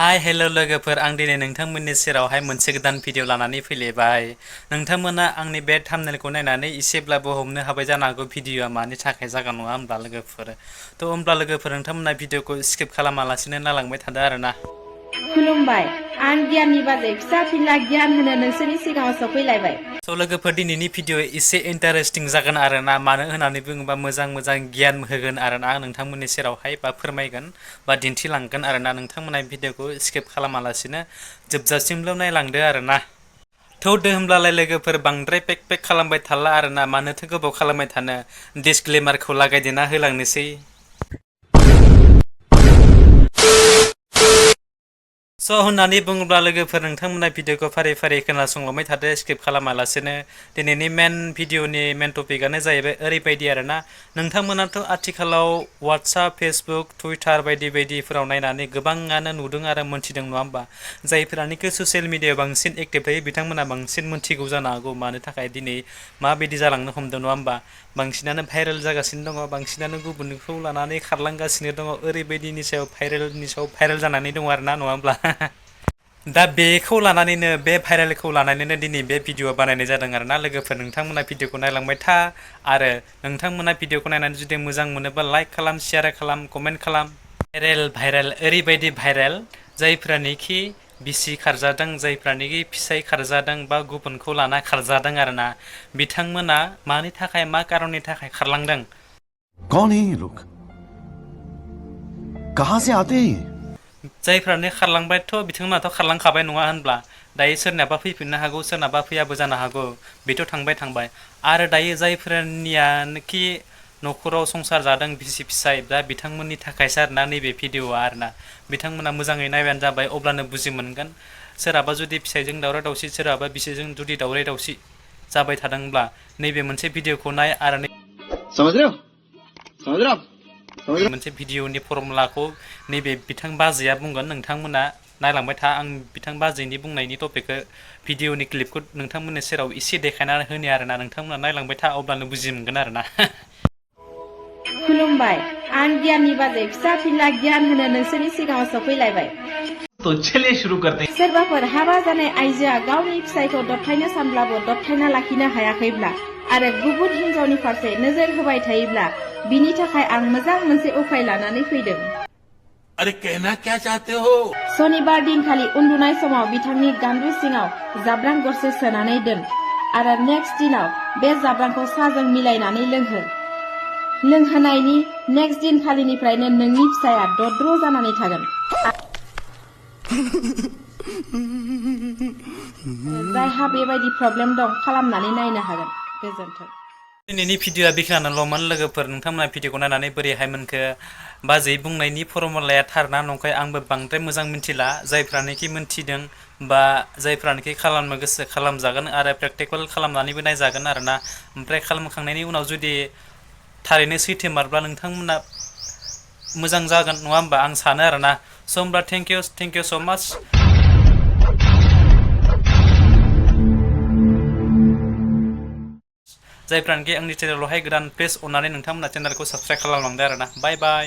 Hi hello' लोगोफोर आं दिनै नोंथांमोननि सेरावहाय मोनसे गोदान भिडिअ लानानै फैलायबाय। नोंथांमोना आंनि बे थाम्बनेलखौ नायनानै एसेब्लाबो हमनो हाबाय जानो हागौ भिडिअआ मानि थाखाय जागोन नङा होमब्ला लोगोफोर। थ' होमब्ला लोगोफोर नोंथांमोना भिडिअखौ स्किप खालामालासिनो नायलांबाय थादो आरोना। खुलुमबाय आं गियाननि बागै फिसा फिनला गियान होनो नोंसोरनि सिगाङाव सफैलायबाय। स' लोगोफोर दिनैनि भिडिअ एसे इन्टारेस्टिं जागोन आरोना, मानो होननानै बुङोबा मोजां गियान होगोन आरोना नोंथांमोननि सेरावहाय बा फोरमायगोन बा दिन्थिलांगोन आरोना। नोंथांमोना भिडिअखौ स्किप खालामालासिनो जोबजासिमल' नायलांदो आरोना। थौदो होमब्लालाय लोगोफोर बांद्राय पेक खालामबाय थाला आरोना, मानोथो गोबाव खालामबाय थानो। डिसक्लेमारखौ लागायदेना होलांनोसै। स' होननानै बुङोब्ला लोगोफोर नोंथांमोना भिडिअखौ फारि फारि खोनासंलांबाय थादो स्किप खालामालासिनो। दिनैनि भिडिअनि मेन टपिकआनो जाहैबाय ओरैबायदि आरोना, नोंथांमोनाथ' आथिखालाव वाट्सएप फेसबुक टुइटार बायदि बायदिफोराव नायनानै गोबाङानो नुदों आरो मोनथिदों नङा होमबा। जायफोरानोखि ससियेल मिडियायाव बांसिन एक्टिभ थायो बिथांमोना बांसिन मोनथिगौ जानो हागौ मानो थाखाय दिनै माबायदि जालांनो हमदों नङा होमबा। बांसिनानो भाइरेल जागासिनो दङ, बांसिनानो गुबुनखौ लानानै खारलांगासिनो दङ, ओरैबायदिनि सायाव भाइरेल जानानै दङ आरोना नङा होमब्ला। दा बेखौ लानानैनो बे भाइरेलखौ लानानैनो दिनै बे भिडिअ बानायनाय जादों आरोना लोगोफोर। नोंथांमोना भिडिअखौ नायलांबाय था आरो नोंथांमोना भिडिअखौ नायनानै जुदि मोजां मोनोबा लाइक खालाम, शेयार खालाम, कमेन्ट खालाम। भाइरेल ओरैबायदि भाइरेल जायफ्रानोखि बिसि खारजादों, जायफ्रानोखि फिसाय खारजादों बा गुबुनखौ लाना खारजादों आरोना, बिथांमोना मानि थाखाय मा कारननि थाखाय खारलांदों। कौन है ये लोग? कहां से आते हैं? जायफ्रानो खारलांबायथ' बिथांमोनाथ' खारलांखाबाय नङा होनब्ला। दायो सोरनाबा फैफिननो हागौ, सोरनाबा फैयाबो जानो हागौ, बेथ' थांबाय आरो दायो जायफोरनियानोखि न'खराव संसार जादों बिसि फिसाय, दा बिथांमोननि थाखायसो आरोना नैबे भिडिअआ आरोना। बिथांमोना मोजाङै नायबानो जाबाय, अब्लानो बुजि मोनगोन। सोरहाबा जुदि फिसायजों दावराव दावसि, सोरहाबा बिसिजों जुदि दावराव दावसि जाबाय थादोंब्ला नैबे मोनसे भिडिअखौ नाय आरो मोनसे भिडिअनि फर्मुलाखौ नैबे बिथां बाजैया बुंगोन। नोंथांमोना नायलांबाय था। आं बिथां बाजैनि बुंनायनि टपिकखौ भिडिअनि क्लिपखौ नोंथांमोननि सेराव एसे देखायनानै होनो आरोना। नोंथांमोना नायलांबाय था, अब्लानो बुजि मोनगोन आरोना। खुलुमबाय आं गियाननि बागै फिसा फिनला गियान होनो नोंसोरनि सिगाङाव सफैलायबाय। सोरबाफोर हाबा जानाय आइजोआ गावनि फिसायखौ दबथायनो सानब्लाबो दबथायना लाखिनो हायाखैब्ला आरो गुबुन हिनजावनि फारसे नोजोर होबाय थायोब्ला बिनि थाखाय आं मोजां मोनसे उपाय लानानै फैदों। अरे कहना क्या चाहते हो? शनिबार दिनखालि उन्दुनाय समाव बिथांनि गान्दु सिङाव जाब्रां गरसे सोनानै दोन आरो नेक्स्ट दिनाव बे जाब्रांखौ साहाजों मिलायनानै लोंहो। लोंहोनायनि नेक्स्ट दिनखालिनिफ्रायनो नोंनि फिसाया दद्र जानानै थागोन। जायहा बेबायदि प्रब्लेम दं खालामनानै नायनो हागोन। गोजोन्थों। दिनैनि भिडिअआ बेखिनियानोल'मोन लोगोफोर। नोंथांमोना भिडिअखौ नायनानै बोरैहाय मोनखो, बाजै बुंनायनि फर्मुलाया थार ना नंखाय आंबो बांद्राय मोजां मिथिला। जायफ्रानोखि मोनथिदों बा जायफ्रानोखि खालामनो गोसो खालामजागोन आरो प्रेक्टिकेल खालामनानैबो नायजागोन आरोना। ओमफ्राय खालामखांनायनि उनाव जुदि थारैनो सैथोमारब्ला नोंथांमोना मोजां जागोन नङा होमबा, आं सानो आरोना। स' होमब्ला थेंक इउ स' माच। जायफ्रानोखि आंनि चेनेलावहाय गोदान प्लिज अननानै नोंथांमोना चेनेलखौ साबस्क्राइब खालामलांदो आरोना। बाय बाय।